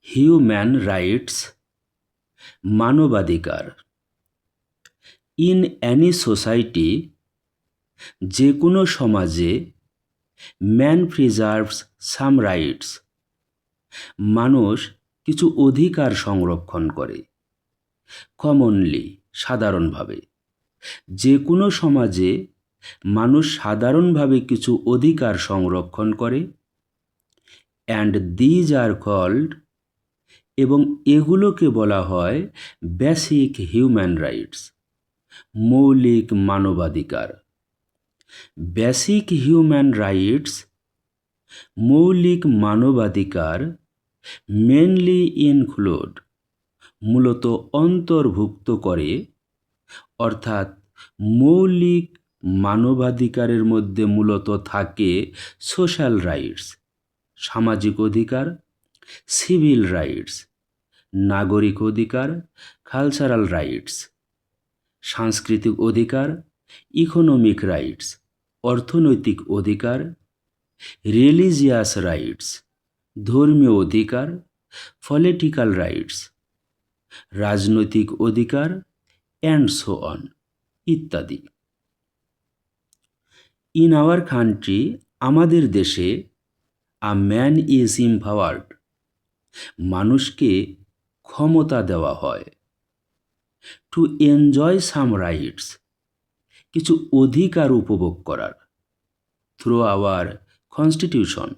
Human rights মানবাধিকার। In Annie society, যে কোনো সমাজে, ম্যান প্রিজার্ভস সাম রাইটস, মানুষ কিছু অধিকার সংরক্ষণ করে। কমনলি, সাধারণভাবে, যে কোনো সমাজে মানুষ সাধারণভাবে কিছু অধিকার সংরক্ষণ করে। অ্যান্ড দিজ আর কল্ড, এবং এগুলোকে বলা হয় বেসিক হিউম্যান রাইটস, মৌলিক মানবাধিকার। বেসিক হিউম্যান রাইটস, মৌলিক মানবাধিকার, মেনলি ইনক্লুড, মূলত অন্তর্ভুক্ত করে, অর্থাৎ মৌলিক মানবাধিকারের মধ্যে মূলত থাকে সোশ্যাল রাইটস, সামাজিক অধিকার, সিভিল রাইটস, নাগরিক অধিকার, কালচারাল রাইটস, সাংস্কৃতিক অধিকার, ইকোনমিক রাইটস, অর্থনৈতিক অধিকার, রিলিজিয়াস রাইটস, ধর্মীয় অধিকার, পলিটিক্যাল রাইটস, রাজনৈতিক অধিকার, অ্যান্ড সো অন, ইত্যাদি। ইন আওয়ার কান্ট্রি, আমাদের দেশে, আ ম্যান ইজ এম্পাওয়ার্ড, মানুষকে ক্ষমতা দেওয়া হয়, টু এনজয় সাম রাইটস, কিছু অধিকার উপভোগ করার, থ্রু আওয়ার কনস্টিটিউশন,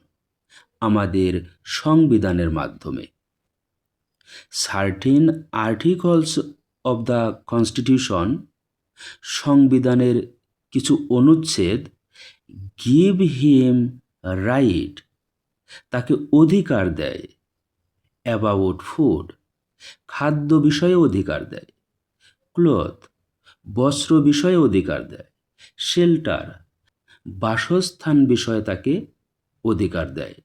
আমাদের সংবিধানের মাধ্যমে। Certain articles of the constitution, সংবিধানের কিছু অনুচ্ছেদ, গিভ হিম রাইট, তাকে অধিকার দেয়, অ্যাবাউট ফুড, খাদ্য বিষয়ে অধিকার দেয়, ক্লথ, বস্ত্র বিষয়ে অধিকার দেয়, শেল্টার, বাসস্থান বিষয়ে তাকে অধিকার দেয়,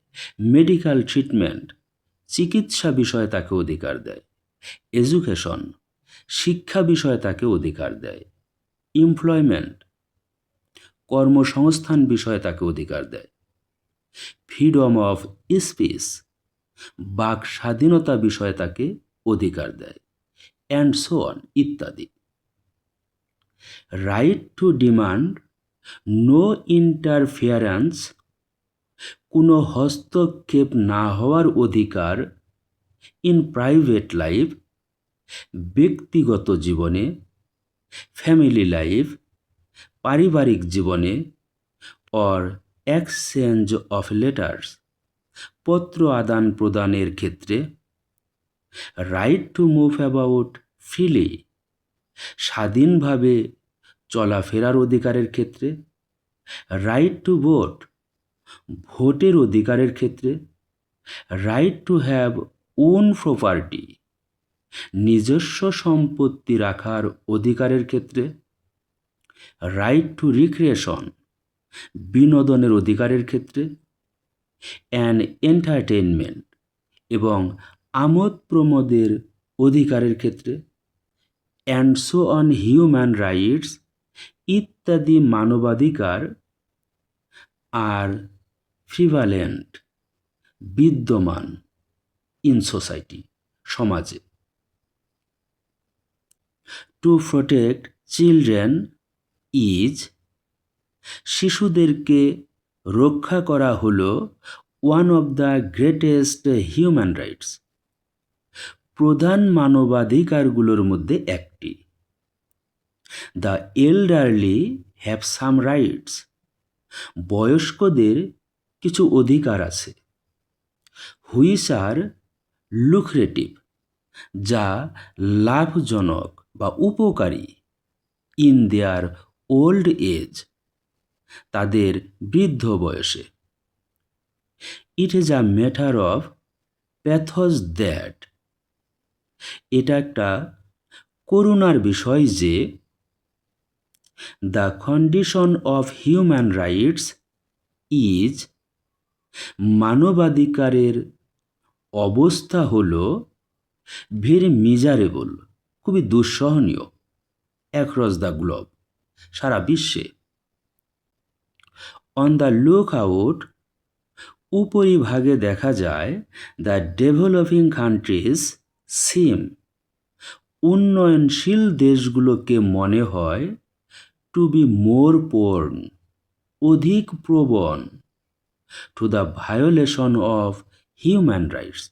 মেডিকেল ট্রিটমেন্ট, চিকিৎসা বিষয়ে তাকে অধিকার দেয়, এডুকেশন, শিক্ষা বিষয়ে তাকে অধিকার দেয়, এমপ্লয়মেন্ট, কর্মসংস্থান বিষয়ে তাকে অধিকার দেয়, ফ্রিডম অফ স্পিচ, বাক স্বাধীনতা বিষয়ে তাকে অধিকার দেয়, অ্যান্ড সো অন, ইত্যাদি। Right to demand no interference, কোনো হস্তক্ষেপ না হওয়ার অধিকার, ইন প্রাইভেট লাইফ, ব্যক্তিগত জীবনে, ফ্যামিলি লাইফ, পারিবারিক জীবনে, অর এক্সচেঞ্জ অফ লেটার্স, পত্র আদান প্রদানের ক্ষেত্রে, right to move about freely, স্বাধীনভাবে চলাফেরার অধিকারের ক্ষেত্রে, রাইট টু ভোট, ভোটের অধিকারের ক্ষেত্রে, right to have won property, নিজস্ব সম্পত্তি রাখার অধিকারের ক্ষেত্রে, রাইট টু রিক্রিয়েশন, বিনোদনের অধিকারের ক্ষেত্রে, অ্যান্ড এন্টারটেইনমেন্ট, এবং আমোদ প্রমোদের অধিকারের ক্ষেত্রে, and so on human rights, ইত্যাদি মানবাধিকার আর প্রিভালেন্ট, বিদ্যমান, ইন সোসাইটি, সমাজে। টু প্রোটেক্ট চিলড্রেন ইজ, শিশুদেরকে রক্ষা করা হলো one of the greatest human rights, প্রধান মানবাধিকারগুলোর মধ্যে একটি। The elderly have some rights, বয়স্কদের কিছু অধিকার আছে, হুইচ আর লুক্রেটিভ, যা লাভজনক বা উপকারী, ইন দেয়ার ওল্ড এজ, তাদের বৃদ্ধ বয়সে। It is a matter of paths that, এটা একটা করুণার বিষয় যে, the condition of human rights is, মানবাধিকারের অবস্থা হলো ভেরি মিজারেবল, খুবই দুঃসহনীয়, অ্যাক্রস দ্য গ্লোব, সারা বিশ্বে। অন দ্য লুক আউট, উপরিভাগে দেখা যায় দ্য ডেভেলপিং কান্ট্রিজ সিম, উন্নয়নশীল দেশগুলোকে মনে হয় টু বি মোর পোর্ন, অধিক প্রবণ, to the violation of human rights,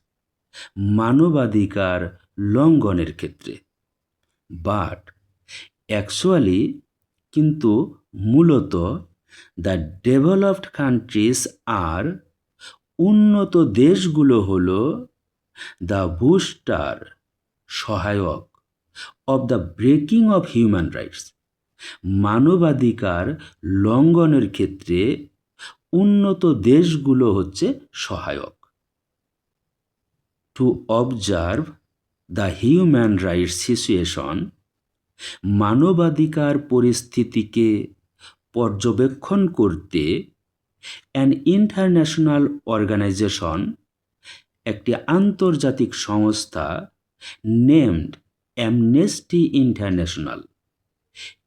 মানবাধিকার লঙ্ঘনের ক্ষেত্রে। বাট অ্যাকচুয়ালি কিন্তু মূলত দ্য ডেভেলপড কান্ট্রিজ আর, উন্নত দেশগুলো হলো দ্য বুস্টার, সহায়ক, of the breaking of human rights, মানবাধিকার লঙ্ঘনের ক্ষেত্রে উন্নত দেশগুলো হচ্ছে সহায়ক। To observe the human rights situation, মানবাধিকার পরিস্থিতিকে পর্যবেক্ষণ করতে অ্যান ইন্টারন্যাশনাল অর্গানাইজেশন, একটি আন্তর্জাতিক সংস্থা named amnesty international,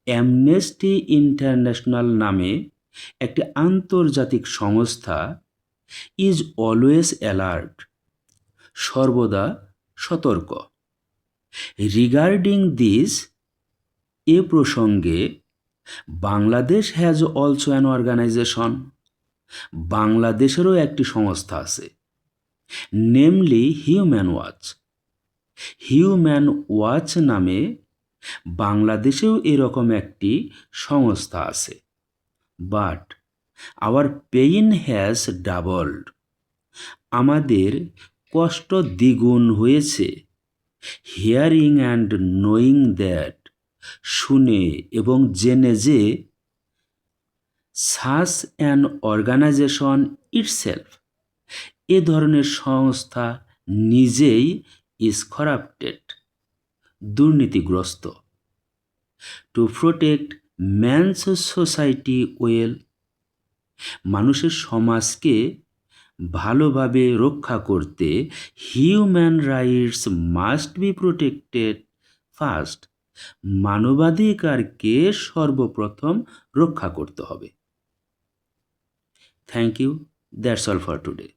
amnesty international নামে একটি আন্তর্জাতিক সংস্থা ইজ অলওয়েজ অ্যালার্ট, সর্বদা সতর্ক, রিগার্ডিং দিস, এ প্রসঙ্গে Bangladesh has also an organisation, বাংলাদেশেরও একটি সংস্থা আছে, namely human watch. Human watch নামে বাংলাদেশেও এরকম একটি সংস্থা আছে। But our pain has doubled, আমাদের কষ্ট দ্বিগুণ হয়েছে, হিয়ারিং অ্যান্ড নোয়িং দ্যাট, শুনে এবং জেনে যে, সাচ অ্যান অর্গানাইজেশন ইটসেলফ, এ ধরনের সংস্থা নিজেই ইজ করাপ্টেড, দুর্নীতিগ্রস্ত, to protect man's society well, মানুষের সমাজকে ভালোভাবে রক্ষা করতে human rights must be protected first, মানবাধিকারকে সর্বপ্রথম রক্ষা করতে হবে। Thank you, that's all for today.